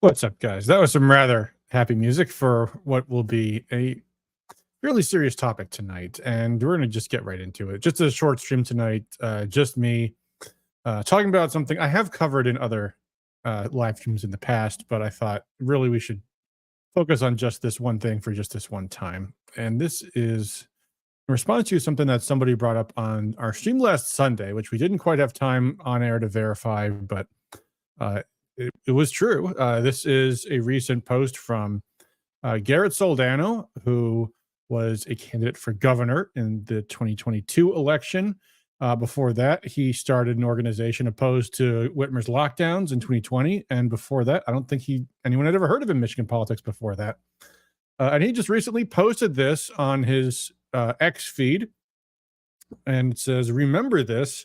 What's up, guys? That was some rather happy music for what will be a fairly serious topic tonight, and we're going to just get right into it. Just a short stream tonight, just me talking about something I have covered in other live streams in the past, but I thought really we should focus on just this one thing for just this one time. And this is in response to something that somebody brought up on our stream last Sunday, which we didn't quite have time on air to verify, but uh, it was true. This is a recent post from Garrett Soldano, who was a candidate for governor in the 2022 election. Before that, he started an organization opposed to Whitmer's lockdowns in 2020. And before that, I don't think anyone had ever heard of him in Michigan politics before that. And he just recently posted this on his X feed. And it says, "Remember this,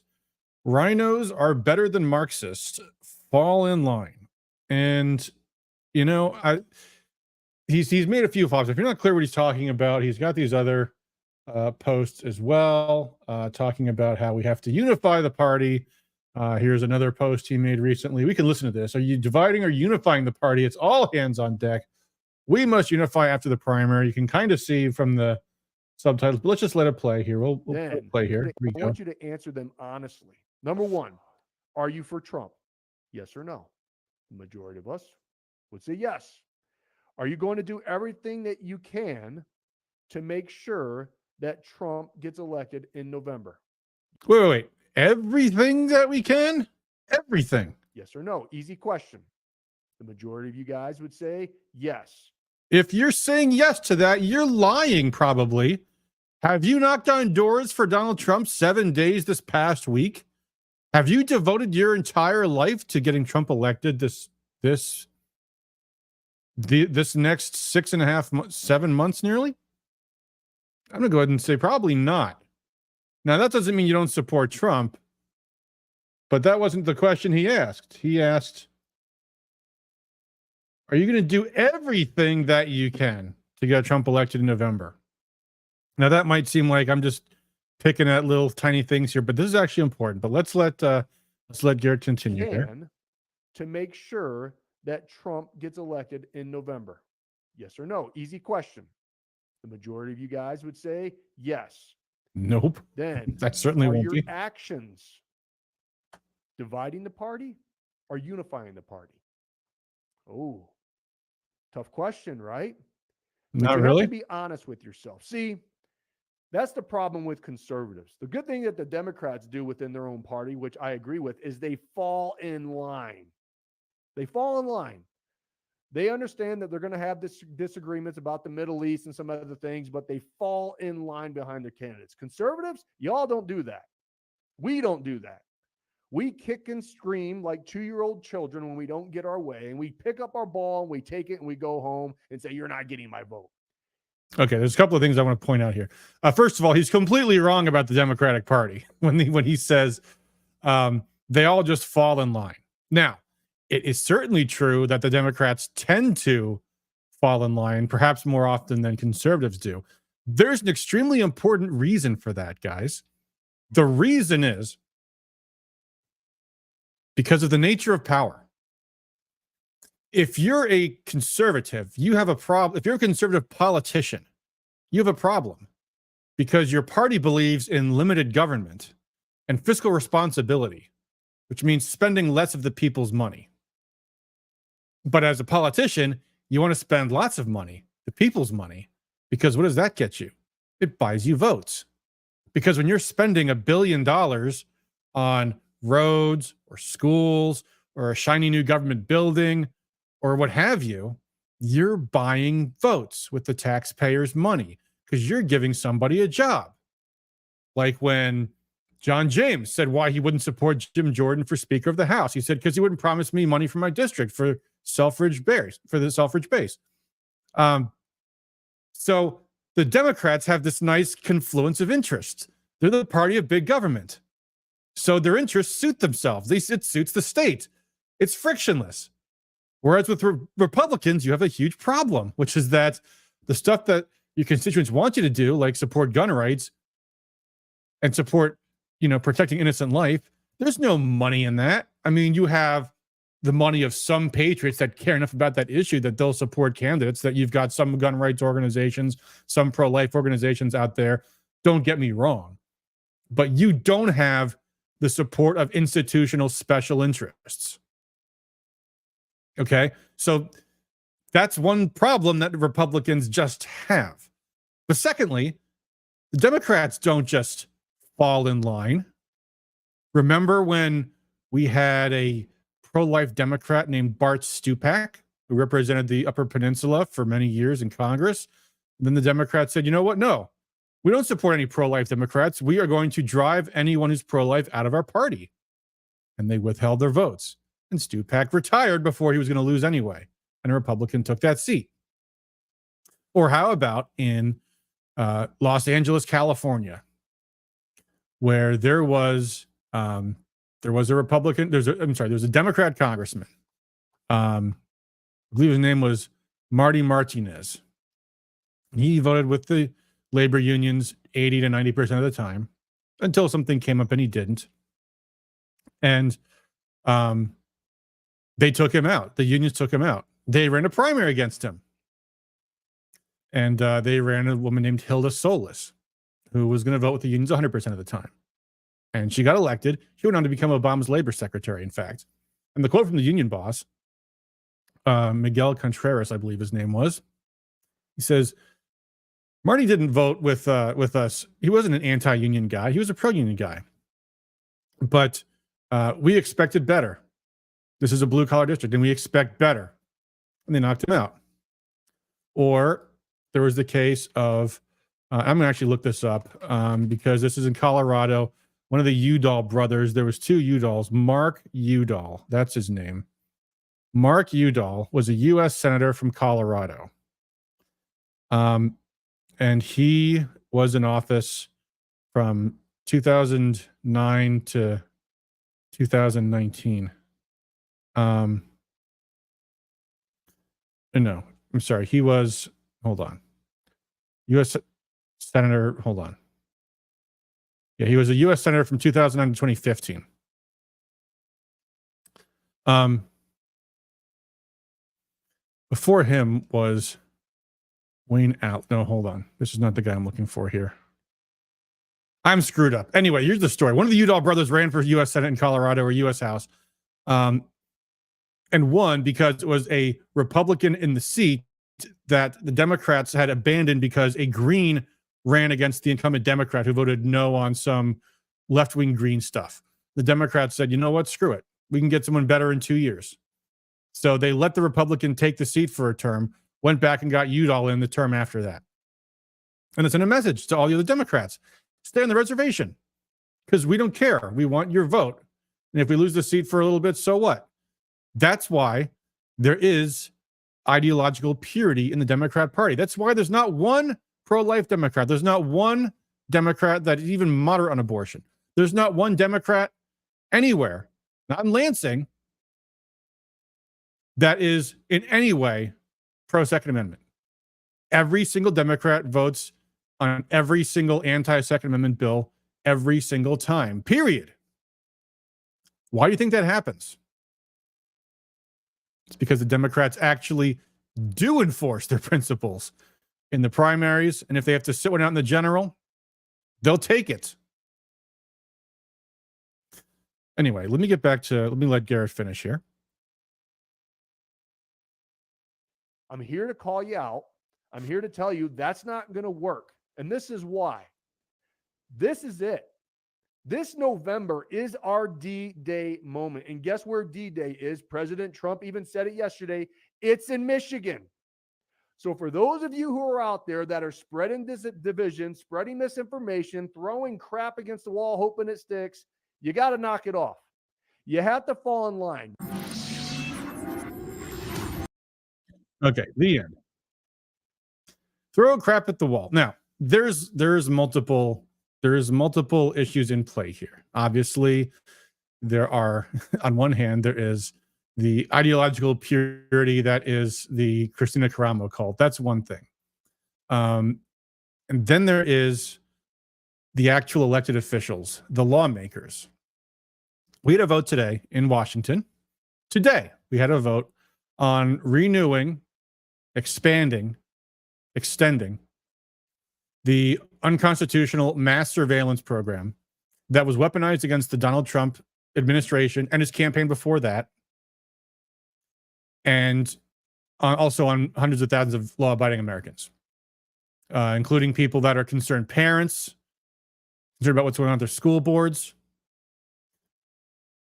RINOs are better than Marxists. Fall in line." And, he's made a few flops. If you're not clear what he's talking about, he's got these other posts as well, talking about how we have to unify the party. Here's another post he made recently. We can listen to this. "Are you dividing or unifying the party? It's all hands on deck. We must unify after the primary." You can kind of see from the subtitles, but let's just let it play here. We'll play here. I want you to answer them honestly. Number one, are you for Trump? Yes or no? The majority of us would say yes. Are you going to do everything that you can to make sure that Trump gets elected in November? Wait. Everything that we can? Everything. Yes or no? Easy question. The majority of you guys would say yes. If you're saying yes to that, you're lying probably. Have you knocked on doors for Donald Trump 7 days this past week? Have you devoted your entire life to getting Trump elected this next 6.5 months, 7 months nearly? I'm going to go ahead and say probably not. Now, that doesn't mean you don't support Trump, but that wasn't the question he asked. He asked, are you going to do everything that you can to get Trump elected in November? Now, that might seem like I'm just picking at little tiny things here, but this is actually important. But let's let Garrett continue here. To make sure that Trump gets elected in November. Yes or no? Easy question. The majority of you guys would say yes. Nope. Then that certainly won't your be. Actions dividing the party or unifying the party? Oh, tough question, right? Not really. Have to be honest with yourself. See, that's the problem with conservatives. The good thing that the Democrats do within their own party, which I agree with, is they fall in line. They fall in line. They understand that they're going to have disagreements about the Middle East and some other things, but they fall in line behind their candidates. Conservatives, y'all don't do that. We don't do that. We kick and scream like 2-year-old children when we don't get our way, and we pick up our ball and we take it and we go home and say, "You're not getting my vote." Okay, there's a couple of things I want to point out here. First of all, he's completely wrong about the Democratic Party when he says they all just fall in line. Now, it is certainly true that the Democrats tend to fall in line, perhaps more often than conservatives do. There's an extremely important reason for that, guys. The reason is because of the nature of power. If you're a conservative, you have a problem. If you're a conservative politician, you have a problem because your party believes in limited government and fiscal responsibility, which means spending less of the people's money. But as a politician, you want to spend lots of money, the people's money, because what does that get you? It buys you votes. Because when you're spending $1 billion on roads or schools or a shiny new government building or what have you, you're buying votes with the taxpayers' money because you're giving somebody a job. Like when John James said why he wouldn't support Jim Jordan for Speaker of the House. He said, because he wouldn't promise me money for my district for Selfridge base. So the Democrats have this nice confluence of interests. They're the party of big government. So their interests suit themselves. It suits the state. It's frictionless. Whereas with Republicans, you have a huge problem, which is that the stuff that your constituents want you to do, like support gun rights and support, protecting innocent life, there's no money in that. I mean, you have the money of some patriots that care enough about that issue that they'll support candidates, that you've got some gun rights organizations, some pro-life organizations out there. Don't get me wrong. But you don't have the support of institutional special interests. Okay? So that's one problem that the Republicans just have. But secondly, the Democrats don't just fall in line. Remember when we had a pro-life Democrat named Bart Stupak, who represented the Upper Peninsula for many years in Congress? And then the Democrats said, you know what? No, we don't support any pro-life Democrats. We are going to drive anyone who's pro-life out of our party. And they withheld their votes. And Stupak retired before he was going to lose anyway. And a Republican took that seat. Or how about in Los Angeles, California, where there was a Republican, there was a Democrat congressman. I believe his name was Marty Martinez. He voted with the labor unions 80 to 90% of the time until something came up and he didn't. And they took him out. The unions took him out. They ran a primary against him. And they ran a woman named Hilda Solis, who was going to vote with the unions 100% of the time. And she got elected. She went on to become Obama's labor secretary, in fact. And the quote from the union boss, Miguel Contreras, I believe his name was, he says, Marty didn't vote with us. He wasn't an anti-union guy. He was a pro-union guy. But we expected better. This is a blue-collar district, and we expect better. And they knocked him out. Or there was the case of, I'm going to actually look this up because this is in Colorado. One of the Udall brothers, there was two Udalls. Mark Udall, that's his name. Mark Udall was a U.S. senator from Colorado. And he was in office from 2009 to 2019. No, I'm sorry. He was, hold on. U.S. Senator, hold on. Yeah, he was a U.S. Senator from 2009 to 2015. Before him was Wayne Out. No, hold on. This is not the guy I'm looking for here. I'm screwed up. Anyway, here's the story. One of the Udall brothers ran for U.S. Senate in Colorado or U.S. House and won because it was a Republican in the seat that the Democrats had abandoned because a Green ran against the incumbent Democrat who voted no on some left-wing Green stuff. The Democrats said, you know what, screw it. We can get someone better in 2 years. So they let the Republican take the seat for a term, went back and got Udall in the term after that. And it's in a message to all the other Democrats. Stay on the reservation because we don't care. We want your vote. And if we lose the seat for a little bit, so what? That's why there is ideological purity in the Democrat Party. That's why there's not one pro-life Democrat. There's not one Democrat that is even moderate on abortion. There's not one Democrat anywhere, not in Lansing, that is in any way pro-Second Amendment. Every single Democrat votes on every single anti-Second Amendment bill every single time, period. Why do you think that happens? It's because the Democrats actually do enforce their principles in the primaries, and if they have to sit one out in the general, they'll take it. Anyway, let me let Garrett finish here. I'm here to call you out. I'm here to tell you that's not going to work. And this is why. This is it. This November is our D-Day moment. And guess where D-Day is? President Trump even said it yesterday. It's in Michigan. So for those of you who are out there that are spreading this division, spreading misinformation, throwing crap against the wall, hoping it sticks, you got to knock it off. You have to fall in line. Okay, the end. Throw crap at the wall. Now, there's multiple issues in play here. Obviously, there are, on one hand, there is the ideological purity that is the Christina Caramo cult. That's one thing. And then there is the actual elected officials, the lawmakers. We had a vote today in Washington Today, we had a vote on renewing, expanding, extending the unconstitutional mass surveillance program that was weaponized against the Donald Trump administration and his campaign before that, and also on hundreds of thousands of law-abiding Americans, including people that are concerned parents, concerned about what's going on with their school boards,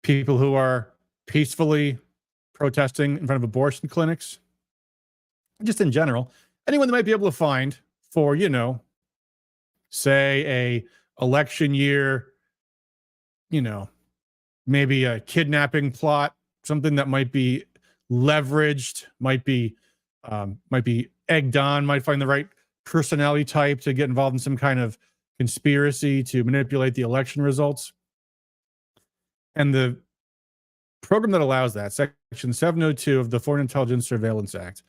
people who are peacefully protesting in front of abortion clinics, just in general, anyone that might be able to find for, say a election year, maybe a kidnapping plot, something that might be leveraged, might be egged on, might find the right personality type to get involved in some kind of conspiracy to manipulate the election results. And the program that allows that, Section 702 of the Foreign Intelligence Surveillance Act,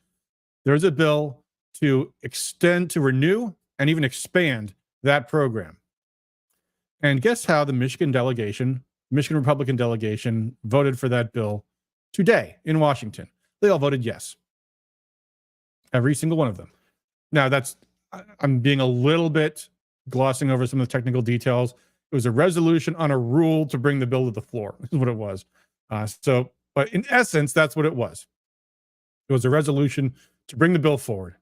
there is a bill to extend, to renew, and even expand that program. And guess how the Michigan Republican delegation voted for that bill today in Washington? They all voted yes. Every single one of them. Now, I'm being a little bit glossing over some of the technical details. It was a resolution on a rule to bring the bill to the floor, is what it was. But in essence, that's what it was. It was a resolution to bring the bill forward.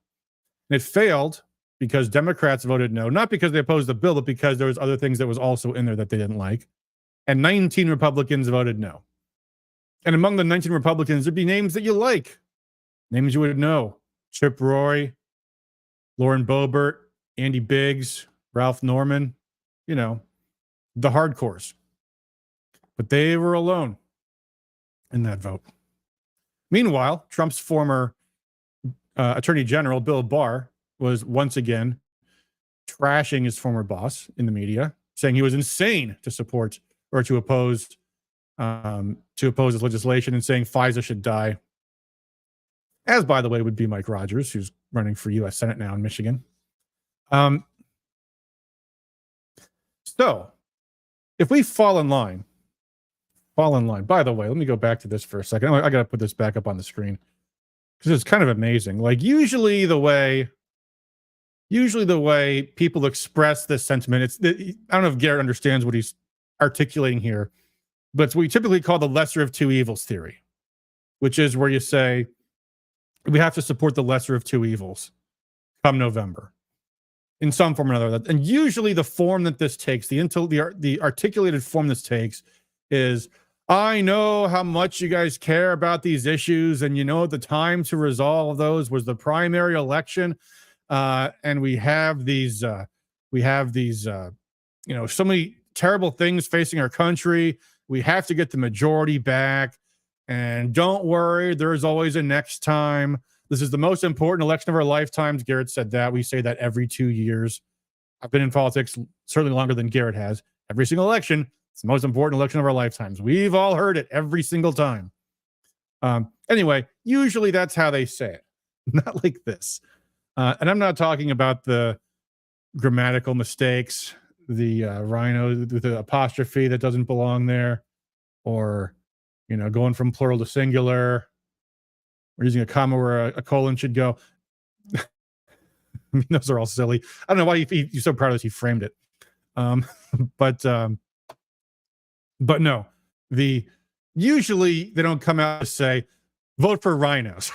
And it failed because Democrats voted no, not because they opposed the bill, but because there was other things that was also in there that they didn't like. And 19 Republicans voted no. And among the 19 Republicans, there'd be names that you like, names you would know: Chip Roy, Lauren Boebert, Andy Biggs, Ralph Norman, the hardcores. But they were alone in that vote. Meanwhile, Trump's former Attorney General, Bill Barr, was once again trashing his former boss in the media, saying he was insane to support or to oppose his legislation, and saying FISA should die. As, by the way, would be Mike Rogers, who's running for U.S. Senate now in Michigan. So, if we fall in line. By the way, let me go back to this for a second. I got to put this back up on the screen because it's kind of amazing. Like usually the way people express this sentiment, I don't know if Garrett understands what he's articulating here, but it's what we typically call the lesser of two evils theory, which is where you say we have to support the lesser of two evils come November in some form or another. And usually the form that this takes, the articulated form this takes is, I know how much you guys care about these issues, and the time to resolve those was the primary election, and we have these so many terrible things facing our country. We have to get the majority back, and don't worry, there's always a next time. This is the most important election of our lifetimes. Garrett said that. We say that every 2 years. I've been in politics certainly longer than Garrett has. Every single election, it's the most important election of our lifetimes. We've all heard it every single time. Anyway, usually that's how they say it. Not like this. And I'm not talking about the grammatical mistakes, the RINO, the apostrophe that doesn't belong there, or, going from plural to singular, or using a comma where a colon should go. I mean, those are all silly. I don't know why he's so proud of this. He framed it. But no, usually they don't come out to say, vote for RINOs.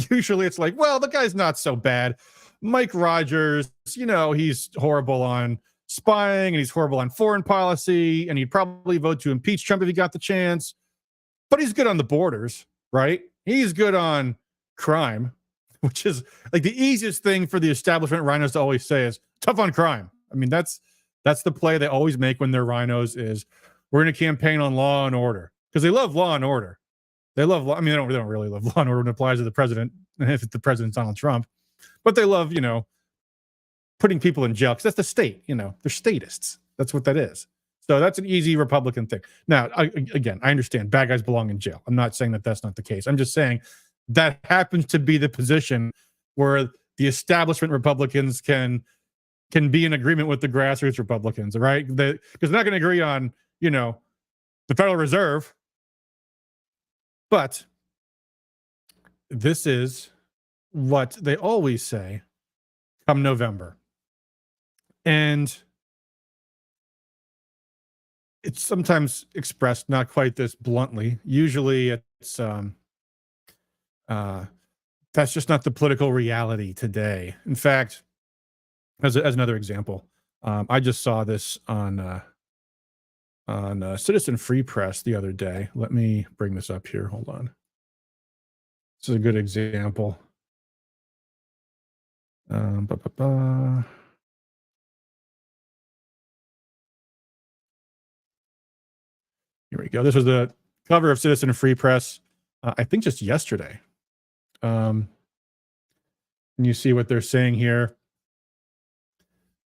Usually it's like, well, the guy's not so bad. Mike Rogers, he's horrible on spying and he's horrible on foreign policy, and he'd probably vote to impeach Trump if he got the chance. But he's good on the borders, right? He's good on crime, which is like the easiest thing for the establishment RINOs to always say is tough on crime. I mean, that's the play they always make when they're RINOs is, we're going to campaign on law and order, because they love law and order. They love law. I mean, they don't really love law and order when it applies to the president, if the president's Donald Trump, but they love, putting people in jail because that's the state, they're statists. That's what that is. So that's an easy Republican thing. Now, I understand bad guys belong in jail. I'm not saying that that's not the case. I'm just saying that happens to be the position where the establishment Republicans can be in agreement with the grassroots Republicans, right? Because they're not going to agree on, the Federal Reserve. But this is what they always say come November. And it's sometimes expressed not quite this bluntly. Usually it's that's just not the political reality today. In fact, as another example, I just saw this on Citizen Free Press the other day. Let me bring this up here. Hold on. This is a good example. Here we go. This was the cover of Citizen Free Press, I think just yesterday. And you see what they're saying here.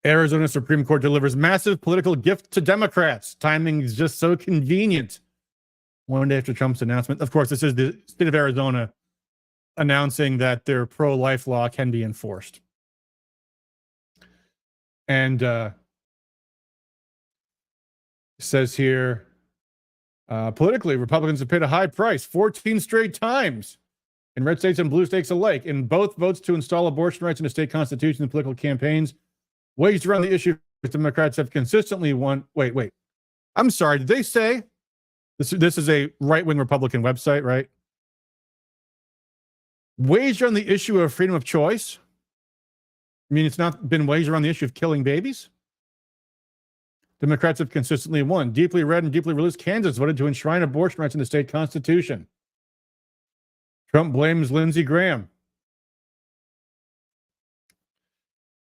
Arizona Supreme Court delivers massive political gift to Democrats. Timing is just so convenient. One day after Trump's announcement. Of course, this is the state of Arizona announcing that their pro-life law can be enforced. And it says here, politically, Republicans have paid a high price 14 straight times in red states and blue states alike. In both votes to install abortion rights in the state constitution and political campaigns waged around the issue, Democrats have consistently won. Wait. I'm sorry. Did they say this is a right-wing Republican website, right? Waged on the issue of freedom of choice? I mean, it's not been waged around the issue of killing babies? Democrats have consistently won. Deeply red and deeply religious Kansas voted to enshrine abortion rights in the state constitution. Trump blames Lindsey Graham.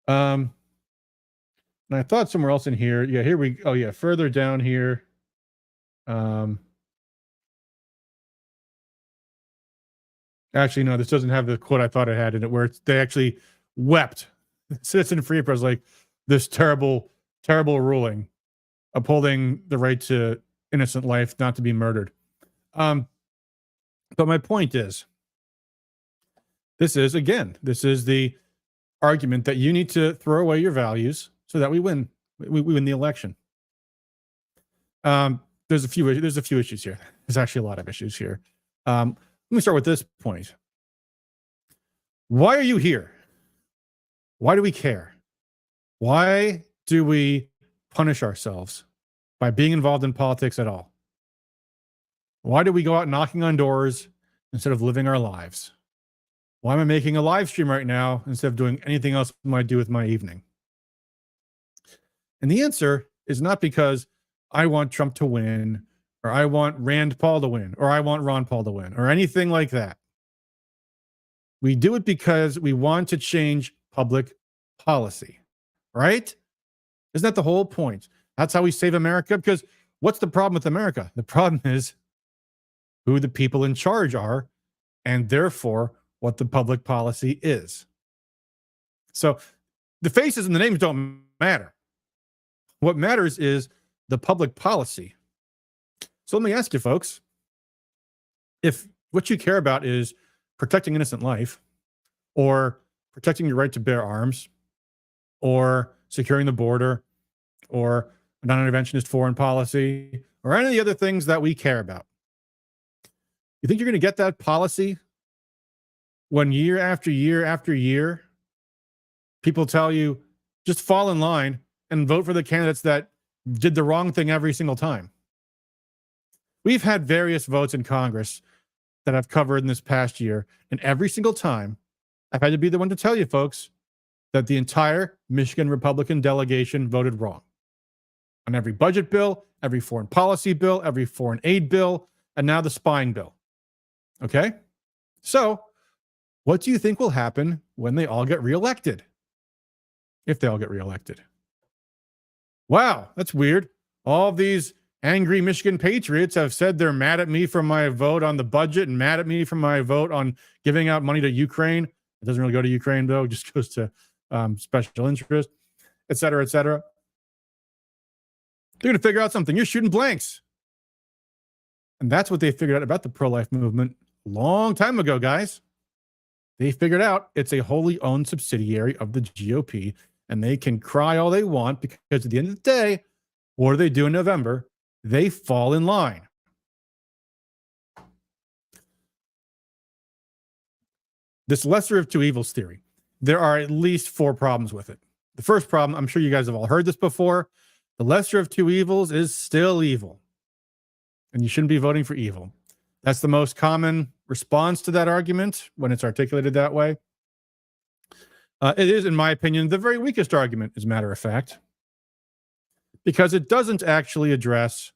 And I thought somewhere else in here. Yeah, here we. Oh yeah, further down here. Actually, no, this doesn't have the quote I thought it had in it, where they actually wept. Citizen Free Press, like this terrible ruling, upholding the right to innocent life not to be murdered. But my point is, this is the argument that you need to throw away your values so that we win. We win the election. There's a few issues here. There's actually a lot of issues here. Let me start with this point. Why are you here? Why do we care? Why do we punish ourselves by being involved in politics at all? Why do we go out knocking on doors instead of living our lives? Why am I making a live stream right now instead of doing anything else I might do with my evening? And the answer is not because I want Trump to win, or I want Rand Paul to win, or I want Ron Paul to win, or anything like that. We do it because we want to change public policy, right? Isn't that the whole point? That's how we save America. Because what's the problem with America? The problem is who the people in charge are, and therefore what the public policy is. So the faces and the names don't matter. What matters is the public policy. So let me ask you, folks, if what you care about is protecting innocent life, or protecting your right to bear arms, or securing the border, or non-interventionist foreign policy, or any of the other things that we care about, you think you're going to get that policy when year after year after year, people tell you, just fall in line and vote for the candidates that did the wrong thing every single time? We've had various votes in Congress that I've covered in this past year, and every single time, I've had to be the one to tell you, folks, that the entire Michigan Republican delegation voted wrong on every budget bill, every foreign policy bill, every foreign aid bill, and now the spying bill. Okay? So, what do you think will happen when they all get reelected? If they all get reelected. Wow, that's weird. All these angry Michigan patriots have said they're mad at me for my vote on the budget and mad at me for my vote on giving out money to Ukraine. It doesn't really go to Ukraine, though. It just goes to special interest, et cetera, et cetera. They're going to figure out something. You're shooting blanks. And that's what they figured out about the pro-life movement a long time ago, guys. They figured out it's a wholly owned subsidiary of the GOP, and they can cry all they want because at the end of the day, what do they do in November? They fall in line. this lesser of two evils theory, there are at least 4 problems with it. The first problem, I'm sure you guys have all heard this before. The lesser of two evils is still evil. And you shouldn't be voting for evil. That's the most common response to that argument when it's articulated that way. It is, in my opinion, the very weakest argument, as a matter of fact, because it doesn't actually address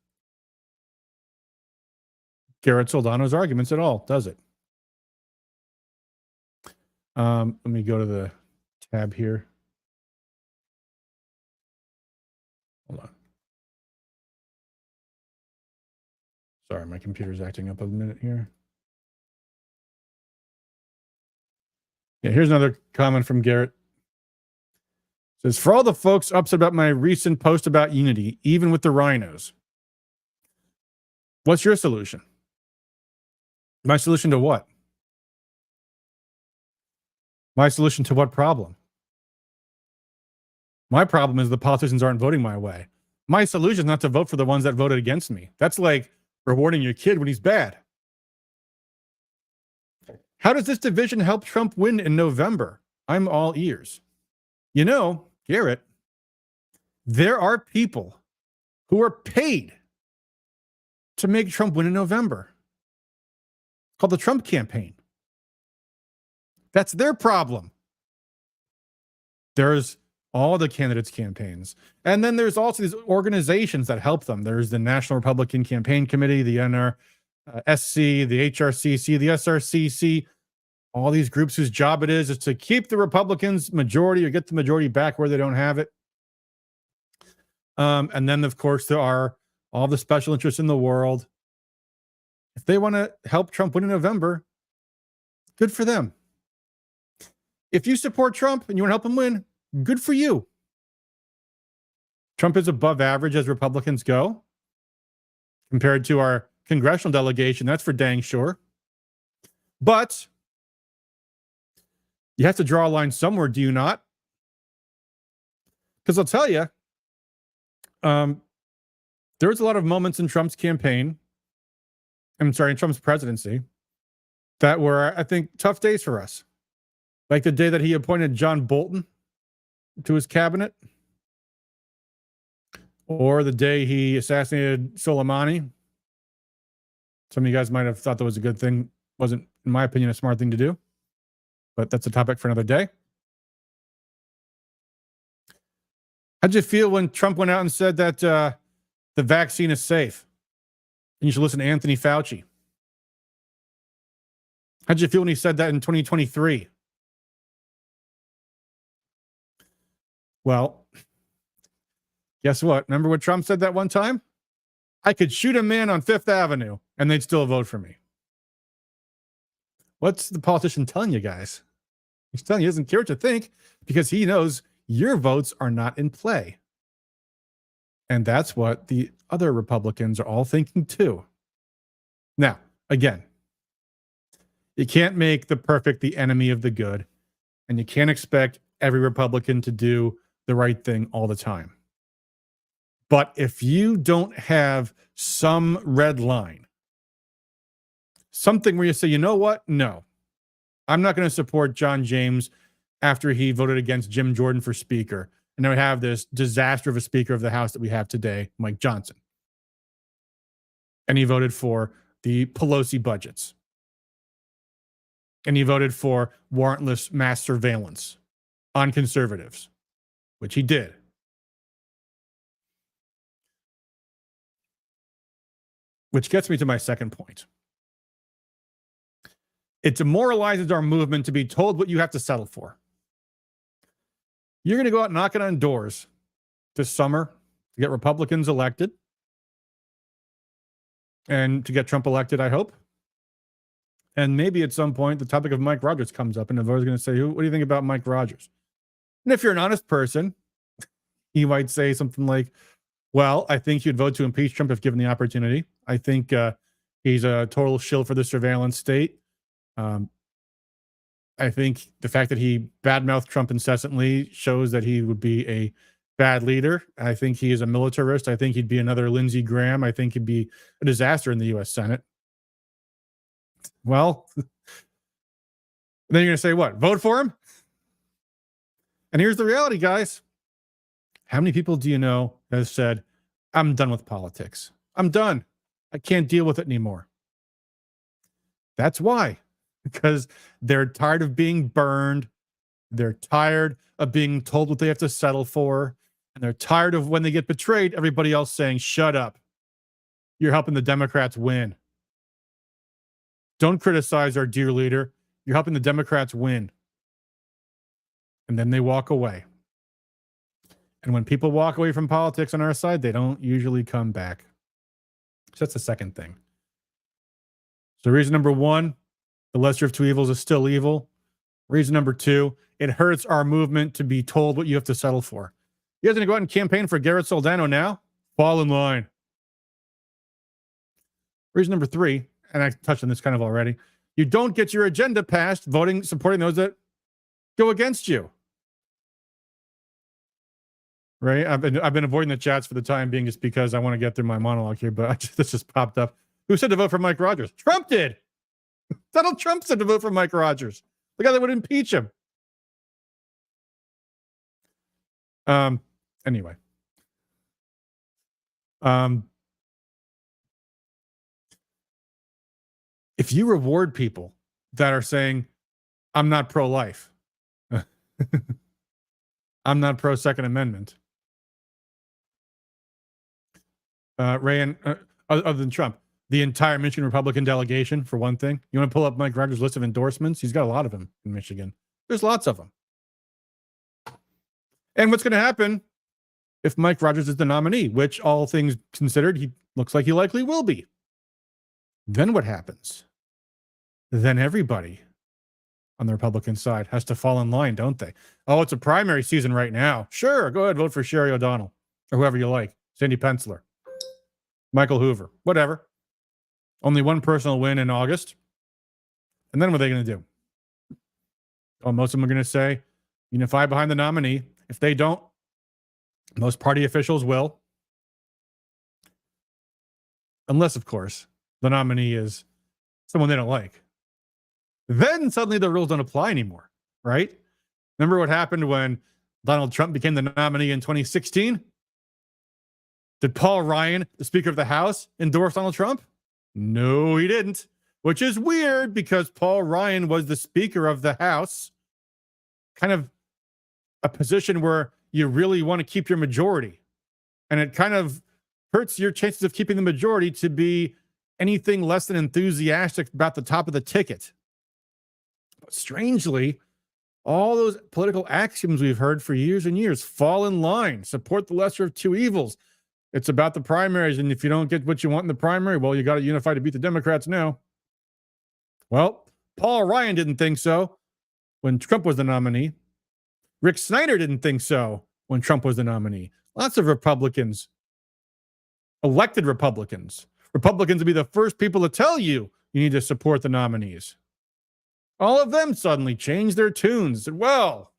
Garrett Soldano's arguments at all, does it? Let me go to the tab here. Hold on. Sorry, my computer's acting up a minute here. Yeah, here's another comment from Garrett. It says, for all the folks upset about my recent post about unity, even with the RINOs, what's your solution? My solution to what? My solution to what problem? My problem is the politicians aren't voting my way. My solution is not to vote for the ones that voted against me. That's like rewarding your kid when he's bad. How does this division help Trump win in November? I'm all ears. You know, Garrett, there are people who are paid to make Trump win in November. It's called the Trump campaign. That's their problem. There's all the candidates' campaigns. And then there's also these organizations that help them. There's the National Republican Campaign Committee, the NRSC, the HRCC, the SRCC, all these groups whose job it is to keep the Republicans majority or get the majority back where they don't have it. And then, of course, there are all the special interests in the world. If they want to help Trump win in November, good for them. If you support Trump and you want to help him win, good for you. Trump is above average as Republicans go compared to our congressional delegation. That's for dang sure. But you have to draw a line somewhere, do you not? Because I'll tell you, there was a lot of moments in Trump's campaign, in Trump's presidency, that were, I think, tough days for us. Like the day that he appointed John Bolton to his cabinet, or the day he assassinated Soleimani. Some of you guys might have thought that was a good thing. Wasn't, in my opinion, a smart thing to do, but that's a topic for another day. How'd you feel when Trump went out and said that the vaccine is safe and you should listen to Anthony Fauci? How'd you feel when he said that in 2023? Well, guess what? Remember what Trump said that one time? I could shoot a man on Fifth Avenue and they'd still vote for me. What's the politician telling you guys? He's telling you he doesn't care what you think because he knows your votes are not in play. And that's what the other Republicans are all thinking too. Now, again, you can't make the perfect the enemy of the good, and you can't expect every Republican to do the right thing all the time. But if you don't have some red line, something where you say, you know what? No, I'm not going to support John James after he voted against Jim Jordan for speaker. And now we have this disaster of a speaker of the House that we have today, Mike Johnson. And he voted for the Pelosi budgets. And he voted for warrantless mass surveillance on conservatives, which he did. Which gets me to my second point. It demoralizes our movement to be told what you have to settle for. You're going to go out knocking on doors this summer to get Republicans elected and to get Trump elected, I hope. And maybe at some point, the topic of Mike Rogers comes up and the voter's going to say, what do you think about Mike Rogers? And if you're an honest person, you might say something like, well, I think you'd vote to impeach Trump if given the opportunity. I think he's a total shill for the surveillance state. I think the fact that he badmouthed Trump incessantly shows that he would be a bad leader. I think he is a militarist. I think he'd be another Lindsey Graham. I think he'd be a disaster in the U.S. Senate. Well, And then you're going to say what? Vote for him? And here's the reality, guys. How many people do you know have said, I'm done with politics. I'm done. I can't deal with it anymore. That's why. Because they're tired of being burned. They're tired of being told what they have to settle for. And they're tired of when they get betrayed, everybody else saying, shut up. You're helping the Democrats win. Don't criticize our dear leader. You're helping the Democrats win. And then they walk away. And when people walk away from politics on our side, they don't usually come back. So that's the second thing. So reason number one, the lesser of two evils is still evil. Reason number two, it hurts our movement to be told what you have to settle for. You guys going to go out and campaign for Garrett Soldano now? Fall in line. Reason number three, and I touched on this kind of already, you don't get your agenda passed supporting those that go against you. Right? I've been avoiding the chats for the time being just because I want to get through my monologue here, but this just popped up. Who said to vote for Mike Rogers? Trump did. Donald Trump said to vote for Mike Rogers. The guy that would impeach him. Anyway. If you reward people that are saying, I'm not pro-life, I'm not pro-Second Amendment, Ray, other than Trump, the entire Michigan Republican delegation, for one thing. You want to pull up Mike Rogers' list of endorsements? He's got a lot of them in Michigan. There's lots of them. And what's going to happen if Mike Rogers is the nominee, which all things considered, he looks like he likely will be? Then what happens? Then everybody on the Republican side has to fall in line, don't they? Oh, it's a primary season right now. Sure, go ahead, vote for Sherry O'Donnell or whoever you like. Sandy Penciller, Michael Hoover, whatever. Only one person will win in August. And then what are they going to do? Oh, most of them are going to say, unify behind the nominee. If they don't, most party officials will. Unless, of course, the nominee is someone they don't like. Then suddenly the rules don't apply anymore, right? Remember what happened when Donald Trump became the nominee in 2016? Did Paul Ryan, the Speaker of the House, endorse Donald Trump? No, he didn't, which is weird because Paul Ryan was the Speaker of the House, kind of a position where you really want to keep your majority. And it kind of hurts your chances of keeping the majority to be anything less than enthusiastic about the top of the ticket. But strangely, all those political axioms we've heard for years and years, fall in line, support the lesser of two evils. It's about the primaries, and if you don't get what you want in the primary, well, you got to unify to beat the Democrats now. Well, Paul Ryan didn't think so when Trump was the nominee. Rick Snyder didn't think so when Trump was the nominee. Lots of Republicans, elected Republicans will be the first people to tell you you need to support the nominees. All of them suddenly changed their tunes. Said, well,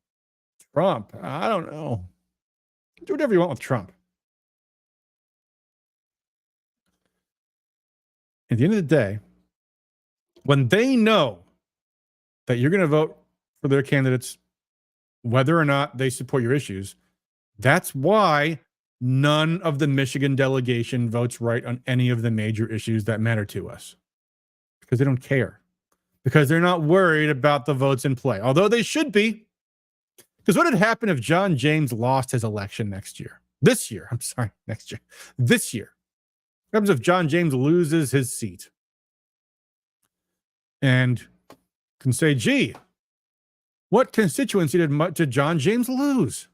Trump, I don't know. Do whatever you want with Trump. At the end of the day, when they know that you're going to vote for their candidates, whether or not they support your issues, that's why none of the Michigan delegation votes right on any of the major issues that matter to us. Because they don't care. Because they're not worried about the votes in play. Although they should be. Because what would happen if John James lost his election next year? This year. What happens if John James loses his seat? And can say, gee, what constituency did John James lose?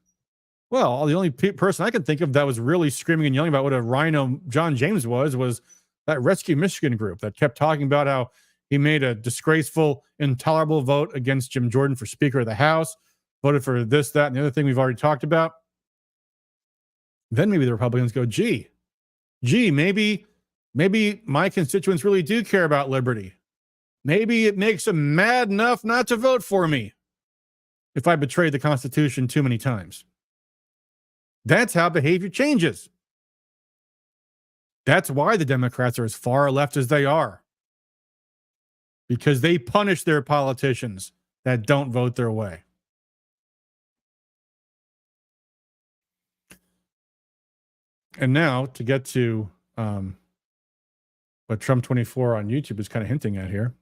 Well, the only person I can think of that was really screaming and yelling about what a RINO John James was that Rescue Michigan group that kept talking about how he made a disgraceful, intolerable vote against Jim Jordan for Speaker of the House, voted for this, that, and the other thing we've already talked about. Then maybe the Republicans go, gee, maybe my constituents really do care about liberty. Maybe it makes them mad enough not to vote for me if I betray the Constitution too many times. That's how behavior changes. That's why the Democrats are as far left as they are. Because they punish their politicians that don't vote their way. And now to get to what Trump 24 on YouTube is kind of hinting at here.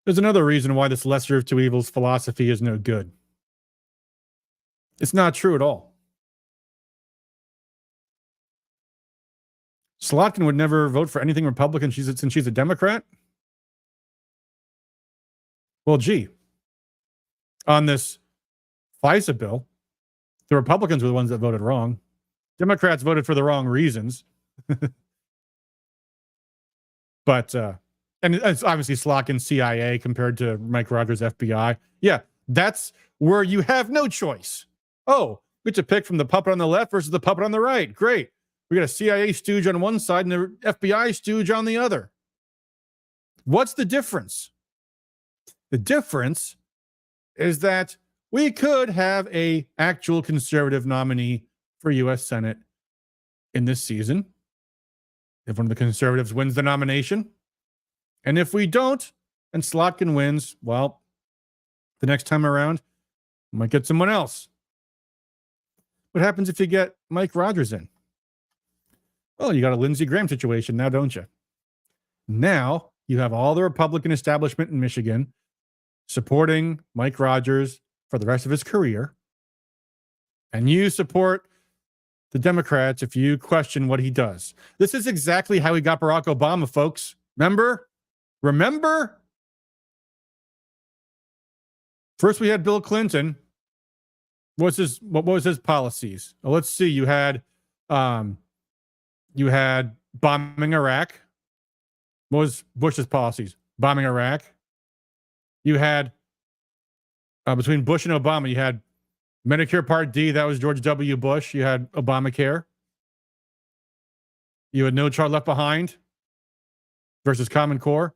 There's another reason why this lesser of two evils philosophy is no good. It's not true at all. Slotkin would never vote for anything Republican since she's a Democrat. Well, gee, on this FISA bill, the Republicans were the ones that voted wrong. Democrats voted for the wrong reasons. But, and it's obviously Slotkin CIA compared to Mike Rogers FBI. Yeah, that's where you have no choice. Oh, we get to pick from the puppet on the left versus the puppet on the right. Great. We got a CIA stooge on one side and the FBI stooge on the other. What's the difference? The difference is that we could have an actual conservative nominee for U.S. Senate in this season if one of the conservatives wins the nomination. And if we don't, and Slotkin wins, well, the next time around, we might get someone else. What happens if you get Mike Rogers in? Well, you got a Lindsey Graham situation now, don't you? Now you have all the Republican establishment in Michigan supporting Mike Rogers for the rest of his career. And you support the Democrats if you question what he does. This is exactly how he got Barack Obama, folks. Remember? First we had Bill Clinton. What was his policies? Well, let's see. You had bombing Iraq. What was Bush's policies? Bombing Iraq. You had between Bush and Obama, you had Medicare Part D. That was George W. Bush. You had Obamacare. You had No Child Left Behind versus Common Core.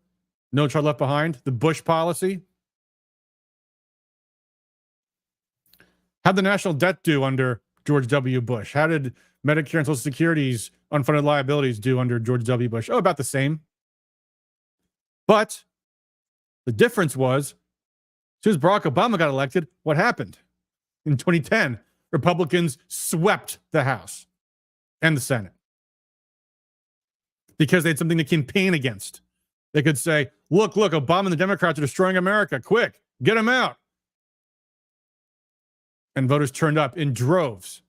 No Child Left Behind. The Bush policy. How'd the national debt do under George W. Bush? How did Medicare and Social Security's unfunded liabilities do under George W. Bush? Oh, about the same. But the difference was, as soon as Barack Obama got elected, what happened? In 2010, Republicans swept the House and the Senate because they had something to campaign against. They could say, look, Obama and the Democrats are destroying America. Quick, get them out. And voters turned up in droves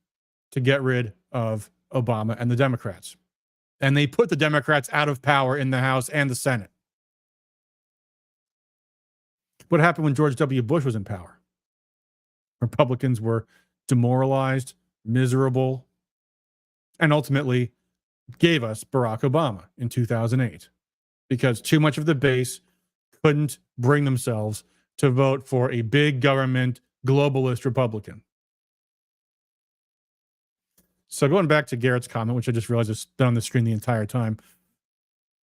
to get rid of Obama and the Democrats. And they put the Democrats out of power in the House and the Senate. What happened when George W. Bush was in power? Republicans were demoralized, miserable, and ultimately gave us Barack Obama in 2008 because too much of the base couldn't bring themselves to vote for a big government globalist Republican. So going back to Garrett's comment, which I just realized is been on the screen the entire time.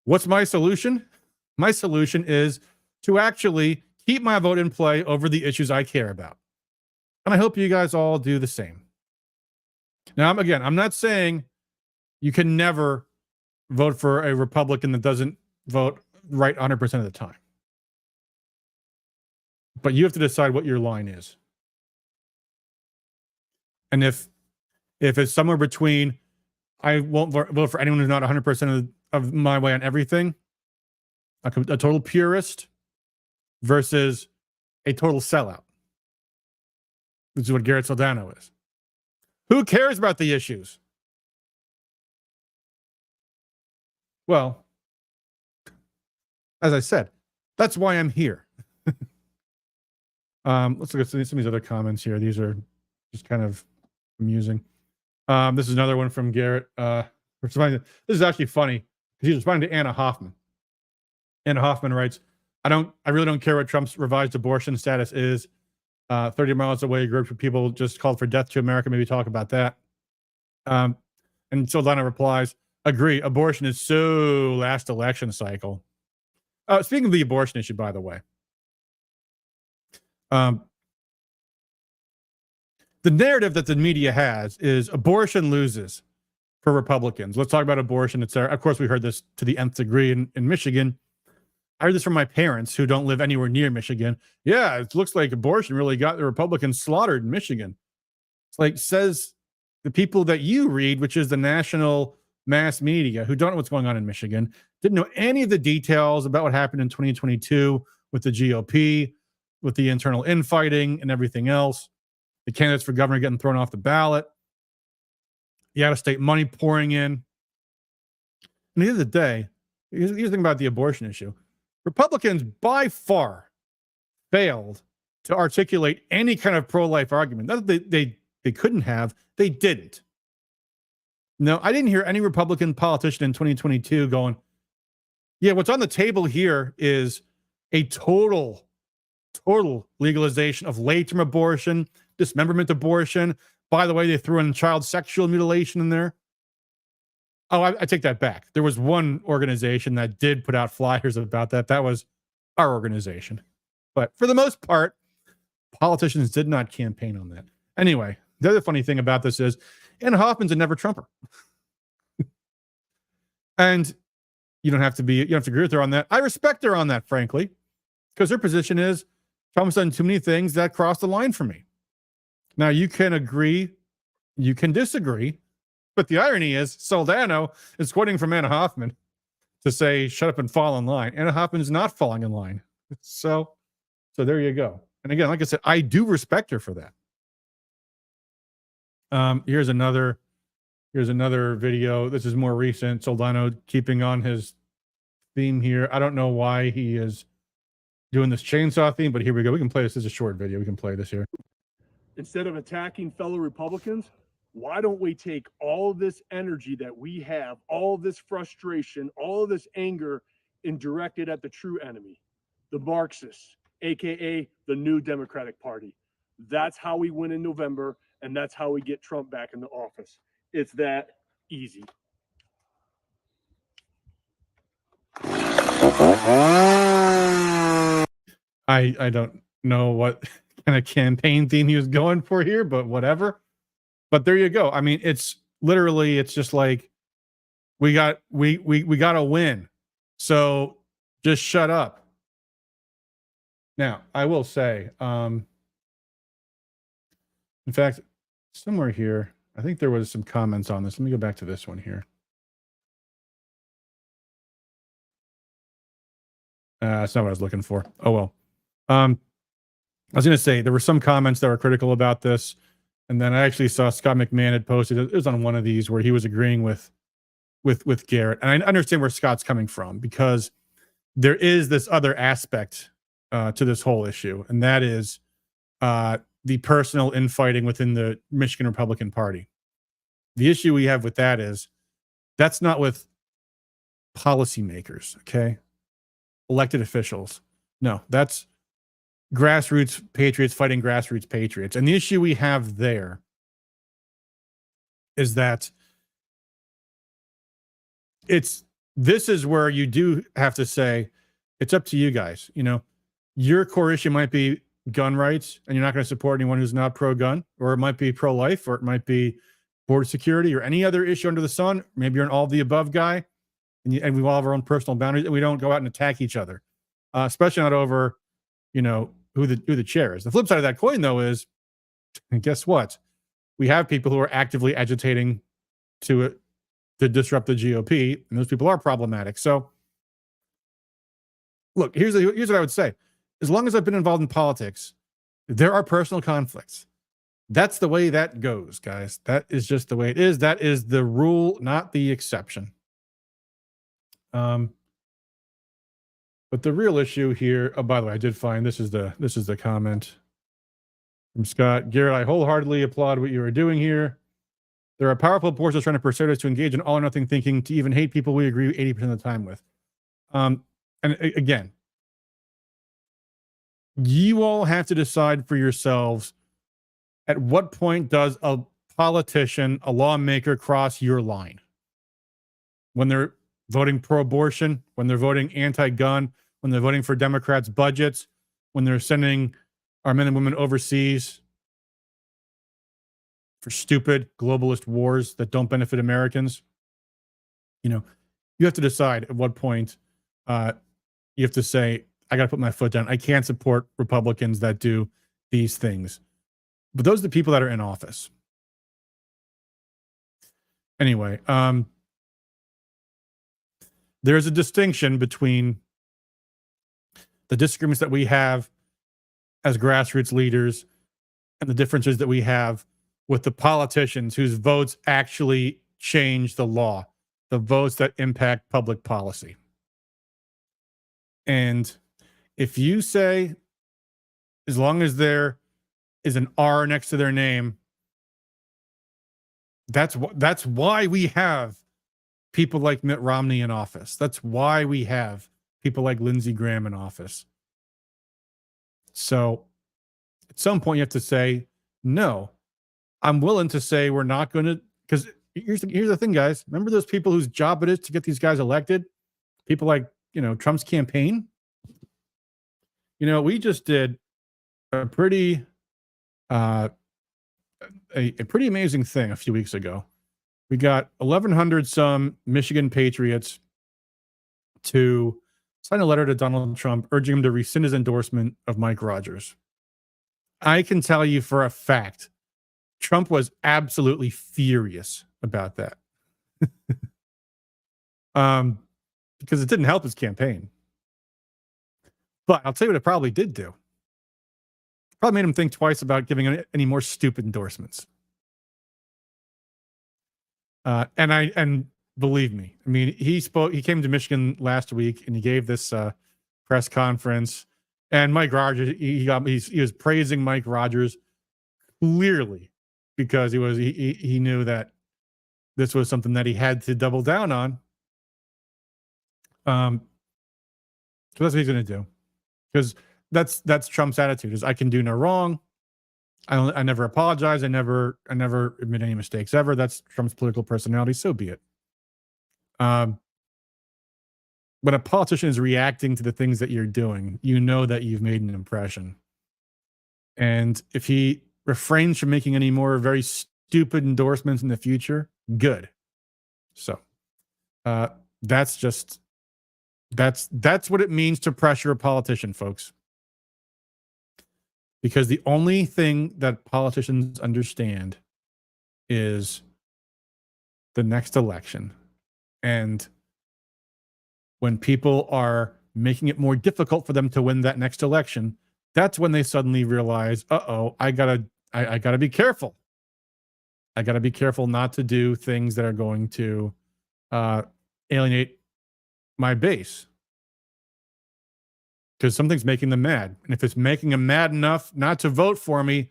What's my solution? My solution is to actually keep my vote in play over the issues I care about. And I hope you guys all do the same. Now, I'm not saying you can never vote for a Republican that doesn't vote right 100% of the time. But you have to decide what your line is. And if it's somewhere between, I won't vote for anyone who's not 100% of my way on everything, a total purist versus a total sellout. This is what Garrett Soldano is. Who cares about the issues? Well, as I said, that's why I'm here. Let's look at some of these other comments here. These are just kind of amusing. This is another one from Garrett. This is actually funny because he's responding to Anna Hoffman. Anna Hoffman writes, I really don't care what Trump's revised abortion status is. 30 miles away, a group of people just called for death to America. Maybe talk about that. And Soldano replies, agree, abortion is so last election cycle. Speaking of the abortion issue, by the way, the narrative that the media has is abortion loses for Republicans. Let's talk about abortion. Of course, we heard this to the nth degree in Michigan. I heard this from my parents who don't live anywhere near Michigan. Yeah, it looks like abortion really got the Republicans slaughtered in Michigan. It's like, says the people that you read, which is the national mass media, who don't know what's going on in Michigan, didn't know any of the details about what happened in 2022 with the GOP, with the internal infighting and everything else, the candidates for governor getting thrown off the ballot, the out-of-state money pouring in. And at the end of the day, here's the thing about the abortion issue. Republicans by far failed to articulate any kind of pro-life argument. Not that they couldn't have, they didn't. No, I didn't hear any Republican politician in 2022 going, yeah, what's on the table here is a total legalization of late-term abortion, dismemberment abortion. By the way, they threw in child sexual mutilation in there. Oh, I take that back. There was one organization that did put out flyers about that. That was our organization. But for the most part, politicians did not campaign on that. Anyway, the other funny thing about this is Anna Hoffman's a never Trumper. And you don't have to agree with her on that. I respect her on that, frankly, because her position is Trump's done too many things that cross the line for me. Now, you can agree, you can disagree, but the irony is Soldano is quoting from Anna Hoffman to say, shut up and fall in line. Anna Hoffman is not falling in line. So there you go. And again, like I said, I do respect her for that. Here's another video. This is more recent. Soldano keeping on his theme here. I don't know why he is doing this chainsaw theme, but here we go. We can play this. This is a short video. We can play this here. Instead of attacking fellow Republicans, why don't we take all this energy that we have, all this frustration, all of this anger, and direct it at the true enemy, the Marxists, aka the new Democratic Party? That's how we win in November, and that's how we get Trump back in the office. It's that easy. I don't know what kind of campaign theme he was going for here, but whatever. But there you go. I mean, it's literally, it's just like we got to win. So just shut up. Now, I will say, in fact, somewhere here, I think there was some comments on this. Let me go back to this one here. That's not what I was looking for. Oh, well. I was going to say there were some comments that were critical about this. And then I actually saw Scott McMahon had posted, it was on one of these where he was agreeing with Garrett. And I understand where Scott's coming from, because there is this other aspect to this whole issue. And that is the personal infighting within the Michigan Republican Party. The issue we have with that is that's not with policymakers, okay? Elected officials. No, that's grassroots patriots fighting grassroots patriots. And the issue we have there is that this is where you do have to say, it's up to you guys. You know, your core issue might be gun rights, and you're not going to support anyone who's not pro-gun, or it might be pro-life, or it might be border security, or any other issue under the sun. Maybe you're an all of the above guy, and we all have our own personal boundaries, and we don't go out and attack each other, especially not over, you know, who the chair is. The flip side of that coin, though, is, and guess what? We have people who are actively agitating to disrupt the GOP, and those people are problematic. So, look, here's what I would say. As long as I've been involved in politics, there are personal conflicts. That's the way that goes, guys. That is just the way it is. That is the rule, not the exception. But the real issue here, oh, by the way, I did find this is the comment from Scott. Garrett, I wholeheartedly applaud what you are doing here. There are powerful forces trying to persuade us to engage in all or nothing thinking, to even hate people we agree 80% of the time with. And again, you all have to decide for yourselves, at what point does a politician, a lawmaker, cross your line? When they're voting pro-abortion, when they're voting anti-gun, when they're voting for Democrats' budgets, when they're sending our men and women overseas for stupid globalist wars that don't benefit Americans. You know, you have to decide at what point you have to say, I got to put my foot down. I can't support Republicans that do these things. But those are the people that are in office. Anyway, there's a distinction between the disagreements that we have as grassroots leaders and the differences that we have with the politicians whose votes actually change the law, the votes that impact public policy. And if you say, as long as there is an R next to their name, that's why we have people like Mitt Romney in office. That's why we have people like Lindsey Graham in office. So at some point you have to say, no, I'm willing to say we're not going to, because here's the thing, guys. Remember those people whose job it is to get these guys elected? People like, Trump's campaign. We just did a pretty a pretty amazing thing a few weeks ago. We got 1,100 some Michigan patriots to sign a letter to Donald Trump urging him to rescind his endorsement of Mike Rogers. I can tell you for a fact, Trump was absolutely furious about that. Because it didn't help his campaign. But I'll tell you what it probably did do. It probably made him think twice about giving any more stupid endorsements. And believe me, I mean, he came to Michigan last week and he gave this press conference, and Mike Rogers, he was praising Mike Rogers clearly because he knew that this was something that he had to double down on. So that's what he's going to do, because that's Trump's attitude: is I can do no wrong. I never apologize. I never admit any mistakes ever. That's Trump's political personality. So be it. When a politician is reacting to the things that you're doing, you know that you've made an impression. And if he refrains from making any more very stupid endorsements in the future, good. So that's what it means to pressure a politician, folks. Because the only thing that politicians understand is the next election. And when people are making it more difficult for them to win that next election, that's when they suddenly realize, I gotta be careful. I gotta be careful not to do things that are going to alienate my base. Because something's making them mad. And if it's making them mad enough not to vote for me,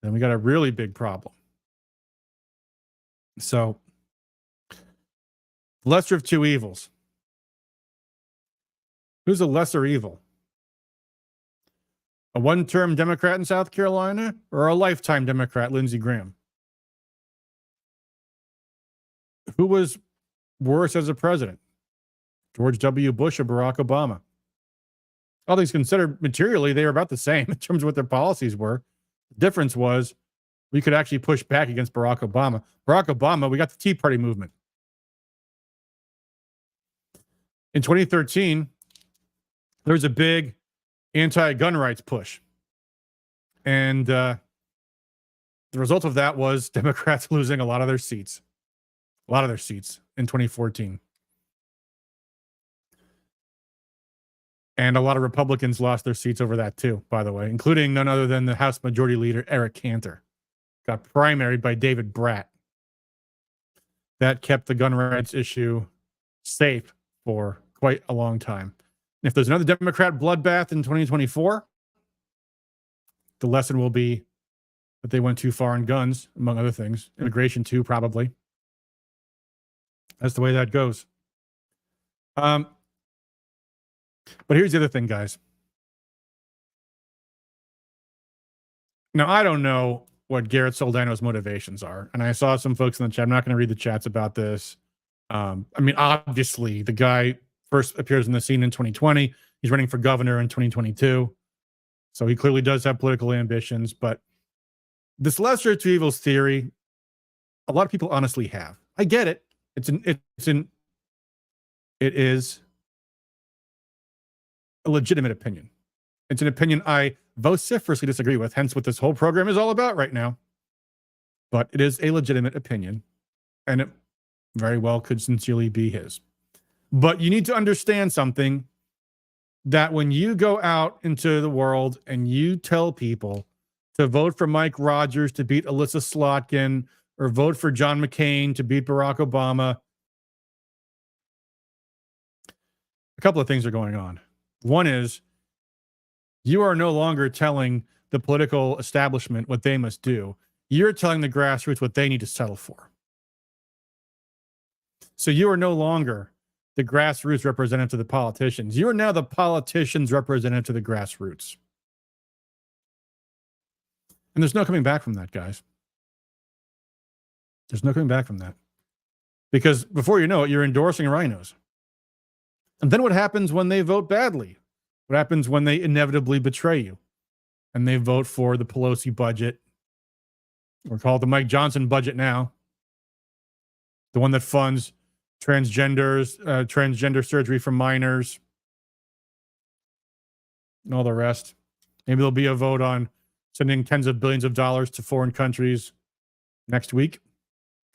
then we got a really big problem. So, lesser of two evils. Who's a lesser evil? A one-term Democrat in South Carolina or a lifetime Democrat, Lindsey Graham? Who was worse as a president? George W. Bush or Barack Obama? All things considered, materially, they were about the same in terms of what their policies were. The difference was we could actually push back against Barack Obama. Barack Obama, we got the Tea Party movement. In 2013, there was a big anti-gun rights push. And the result of that was Democrats losing a lot of their seats. A lot of their seats in 2014. And a lot of Republicans lost their seats over that too, by the way, including none other than the House Majority Leader, Eric Cantor. Got primaried by David Bratt. That kept the gun rights issue safe for quite a long time. And if there's another Democrat bloodbath in 2024, the lesson will be that they went too far on guns, among other things. Immigration too, probably. That's the way that goes. But here's the other thing, guys. Now, I don't know what Garrett Soldano's motivations are. And I saw some folks in the chat. I'm not going to read the chats about this. I mean, obviously, the guy first appears in the scene in 2020. He's running for governor in 2022. So he clearly does have political ambitions. But this lesser of two evils theory, a lot of people honestly have. I get it. It is a legitimate opinion. It's an opinion I vociferously disagree with, hence what this whole program is all about right now. But it is a legitimate opinion, and it very well could sincerely be his. But you need to understand something, that when you go out into the world and you tell people to vote for Mike Rogers to beat Alyssa Slotkin or vote for John McCain to beat Barack Obama, a couple of things are going on. One is, you are no longer telling the political establishment what they must do. You're telling the grassroots what they need to settle for. So you are no longer the grassroots representative to the politicians. You are now the politicians' representative to the grassroots. And there's no coming back from that, guys. There's no coming back from that. Because before you know it, you're endorsing RINOs. And then what happens when they vote badly? What happens when they inevitably betray you and they vote for the Pelosi budget? We're called the Mike Johnson budget now. The one that funds transgender surgery for minors, and all the rest. Maybe there'll be a vote on sending tens of billions of dollars to foreign countries next week.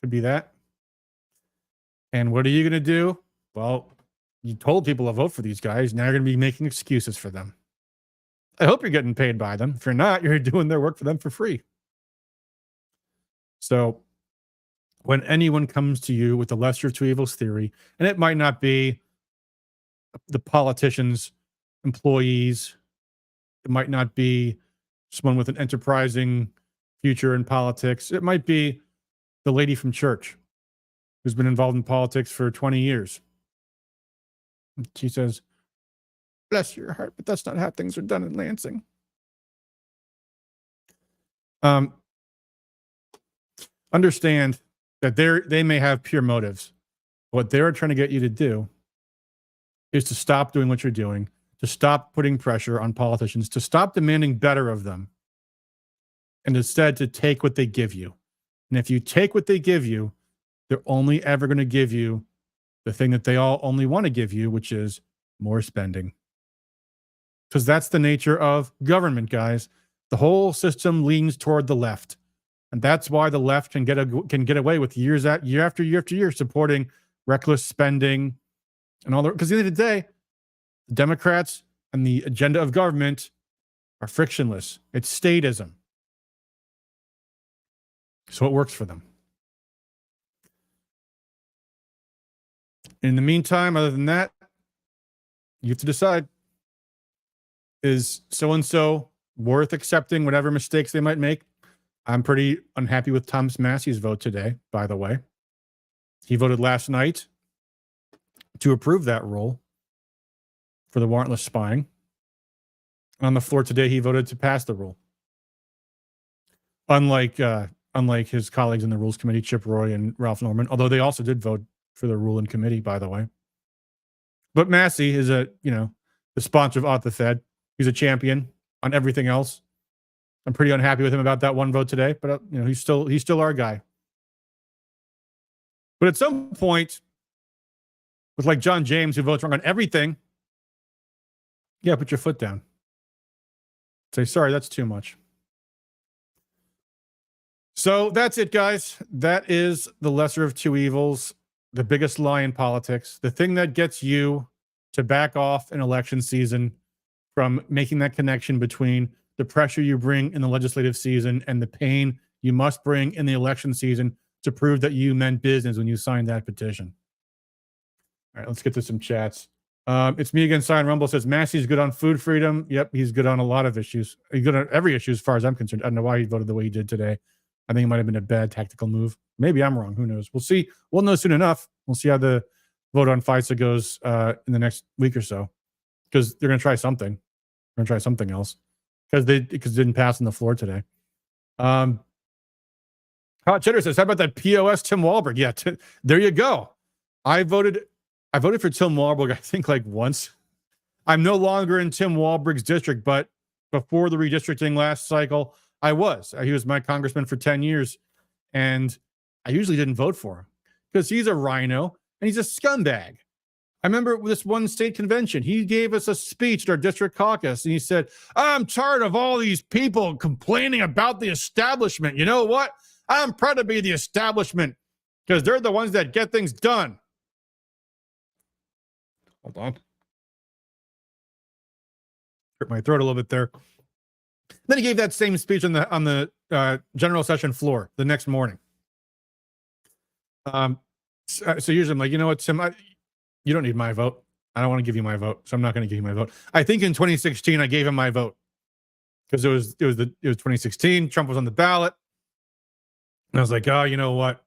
Could be that. And what are you going to do? Well, you told people to vote for these guys. Now you're going to be making excuses for them. I hope you're getting paid by them. If you're not, you're doing their work for them for free. So when anyone comes to you with the lesser of two evils theory, and it might not be the politicians, employees, it might not be someone with an enterprising future in politics. It might be the lady from church who's been involved in politics for 20 years. She says, bless your heart, but that's not how things are done in Lansing. Understand that they may have pure motives. What they're trying to get you to do is to stop doing what you're doing, to stop putting pressure on politicians, to stop demanding better of them, and instead to take what they give you. And if you take what they give you, they're only ever going to give you the thing that they all only want to give you, which is more spending. Because that's the nature of government, guys. The whole system leans toward the left. And that's why the left can get away with year after year supporting reckless spending and all that. Because at the end of the day, the Democrats and the agenda of government are frictionless. It's statism. So it works for them. In the meantime, other than that, you have to decide, is so-and-so worth accepting whatever mistakes they might make? I'm pretty unhappy with Thomas Massey's vote today, by the way. He voted last night to approve that rule for the warrantless spying. On the floor today, he voted to pass the rule. Unlike his colleagues in the Rules Committee, Chip Roy and Ralph Norman, although they also did vote for the rule in committee, by the way. But Massey is the sponsor of Auth the Fed. He's a champion on everything else. I'm pretty unhappy with him about that one vote today, but he's still our guy. But at some point, with like John James, who votes wrong on everything, put your foot down. Say, sorry, that's too much. So that's it, guys. That is the lesser of two evils, the biggest lie in politics, the thing that gets you to back off in election season from making that connection between the pressure you bring in the legislative season and the pain you must bring in the election season to prove that you meant business when you signed that petition. All right, let's get to some chats. It's me again. Cyan Rumble says Massey's good on food freedom. Yep, he's good on a lot of issues. He's good on every issue as far as I'm concerned. I don't know why he voted the way he did today. I think it might have been a bad tactical move. Maybe I'm wrong. Who knows? We'll see. We'll know soon enough. We'll see how the vote on FISA goes in the next week or so, because they're going to try something. They're going to try something else because it didn't pass on the floor today. Hot Cheddar says, "How about that POS Tim Walberg?" Yeah, there you go. I voted for Tim Walberg, I think, like once. I'm no longer in Tim Walberg's district, but before the redistricting last cycle, I was. He was my congressman for 10 years, and I usually didn't vote for him because he's a RINO and he's a scumbag. I remember this one state convention. He gave us a speech at our district caucus, and he said, I'm tired of all these people complaining about the establishment. You know what? I'm proud to be the establishment because they're the ones that get things done. Hold on. Hurt my throat a little bit there. Then he gave that same speech on the general session floor the next morning. So usually I'm like, you know what, Tim, you don't need my vote. I don't want to give you my vote, so I'm not going to give you my vote. I think in 2016 I gave him my vote because it was 2016. Trump was on the ballot, and I was like, oh, you know what,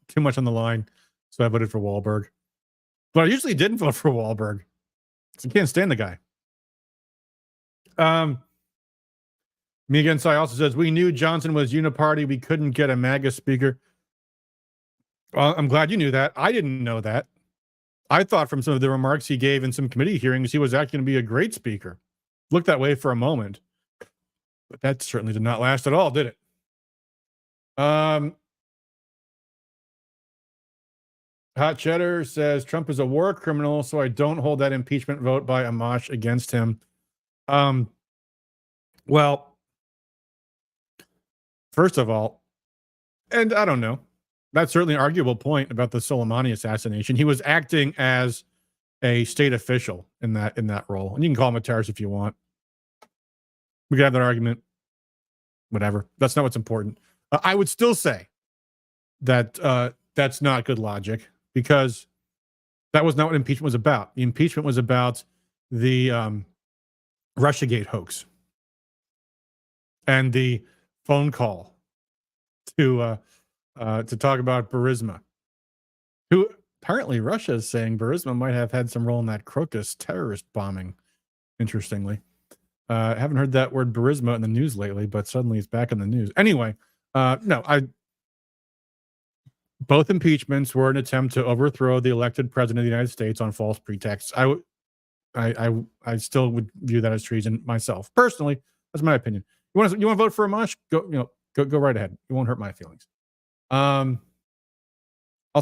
too much on the line, so I voted for Wahlberg. But I usually didn't vote for Wahlberg. I can't stand the guy. Megan Sai also says, we knew Johnson was uniparty. We couldn't get a MAGA speaker. Well, I'm glad you knew that. I didn't know that. I thought from some of the remarks he gave in some committee hearings, he was actually going to be a great speaker. Looked that way for a moment. But that certainly did not last at all, did it? Hot Cheddar says, Trump is a war criminal, so I don't hold that impeachment vote by Amash against him. Well, first of all, and I don't know, that's certainly an arguable point about the Soleimani assassination. He was acting as a state official in that role. And you can call him a terrorist if you want. We could have that argument. Whatever. That's not what's important. I would still say that that's not good logic because that was not what impeachment was about. The impeachment was about the Russiagate hoax and the phone call to talk about Burisma, who apparently Russia is saying Burisma might have had some role in that Crocus terrorist bombing. Interestingly, I haven't heard that word Burisma in the news lately, but suddenly it's back in the news. Anyway, both impeachments were an attempt to overthrow the elected president of the United States on false pretexts. I still would view that as treason myself. Personally, that's my opinion. You want to vote for Amash? Go right ahead. It won't hurt my feelings. Also,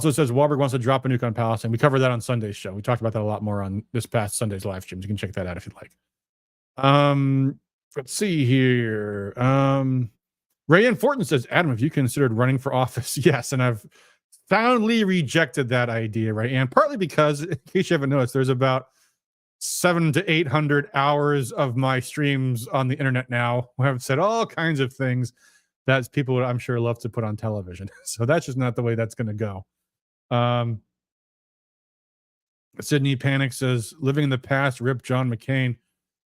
it says Wahlberg wants to drop a nuke on Palestine. We covered that on Sunday's show. We talked about that a lot more on this past Sunday's live streams. You can check that out if you'd like. Let's see here. Rayanne Fortin says, Adam, have you considered running for office? Yes, and I've soundly rejected that idea, Rayanne, partly because, in case you haven't noticed, there's about 700 to 800 hours of my streams on the internet now where I've said all kinds of things that people would, I'm sure, love to put on television. So that's just not the way that's going to go. Sydney Panic says, living in the past, rip John McCain.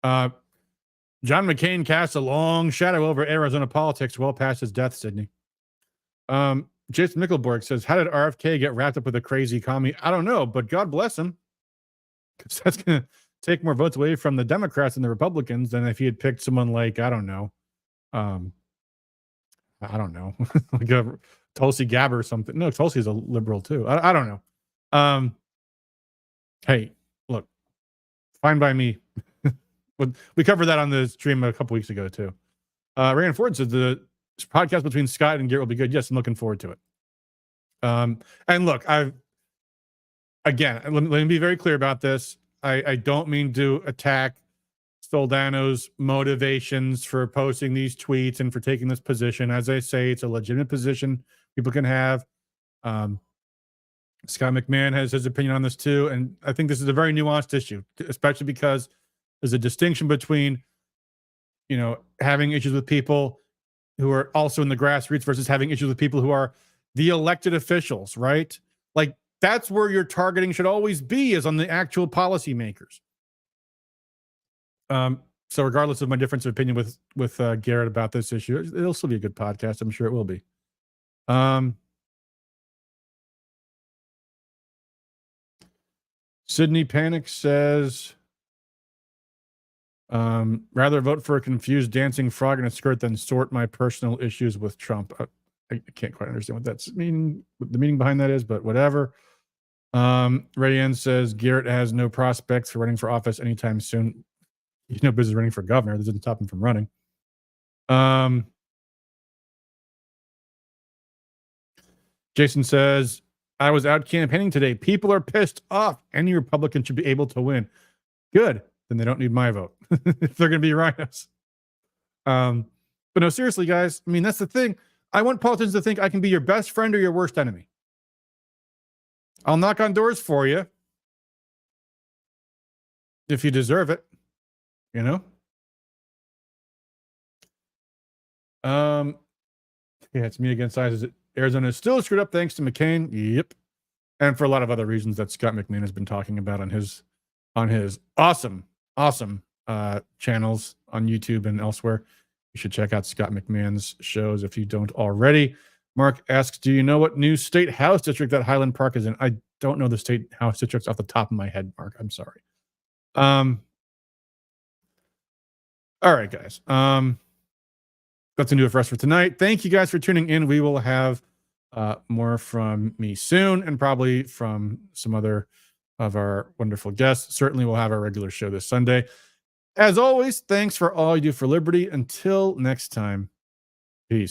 John McCain cast a long shadow over Arizona politics well past his death, Sydney. Jason Mickelborg says, how did RFK get wrapped up with a crazy commie? I don't know, but God bless him. Because that's going to take more votes away from the Democrats and the Republicans than if he had picked someone like, I don't know, like a Tulsi Gabbard or something. No, Tulsi's a liberal too. I don't know. Hey, look, fine by me. We covered that on the stream a couple weeks ago too. Rand Ford says the podcast between Scott and Garrett will be good. Yes, I'm looking forward to it. And look, let me be very clear about this. I don't mean to attack Soldano's motivations for posting these tweets and for taking this position. As I say, it's a legitimate position people can have. Scott McMahon has his opinion on this too. And I think this is a very nuanced issue, especially because there's a distinction between, having issues with people who are also in the grassroots versus having issues with people who are the elected officials, right? Like, that's where your targeting should always be, is on the actual policymakers. So regardless of my difference of opinion with Garrett about this issue, it'll still be a good podcast. I'm sure it will be. Sydney Panic says, rather vote for a confused dancing frog in a skirt than sort my personal issues with Trump. I can't quite understand what the meaning behind that is, but whatever. Rayanne says Garrett has no prospects for running for office anytime soon. He's no business running for governor. This doesn't stop him from running. Jason says, I was out campaigning today. People are pissed off. Any Republican should be able to win. Good. Then they don't need my vote if they're going to be rhinos. But no, seriously, guys. I mean, that's the thing. I want politicians to think I can be your best friend or your worst enemy. I'll knock on doors for you if you deserve it, you know? Yeah, it's me against sizes. Arizona is still screwed up thanks to McCain. Yep. And for a lot of other reasons that Scott McMahon has been talking about on his awesome channels on YouTube and elsewhere. You should check out Scott McMahon's shows if you don't already. Mark asks, do you know what new state house district that Highland Park is in? I don't know the state house districts off the top of my head, Mark. I'm sorry. All right, guys. That's going to do it for us for tonight. Thank you guys for tuning in. We will have more from me soon and probably from some other of our wonderful guests. Certainly we'll have our regular show this Sunday. As always, thanks for all you do for liberty. Until next time,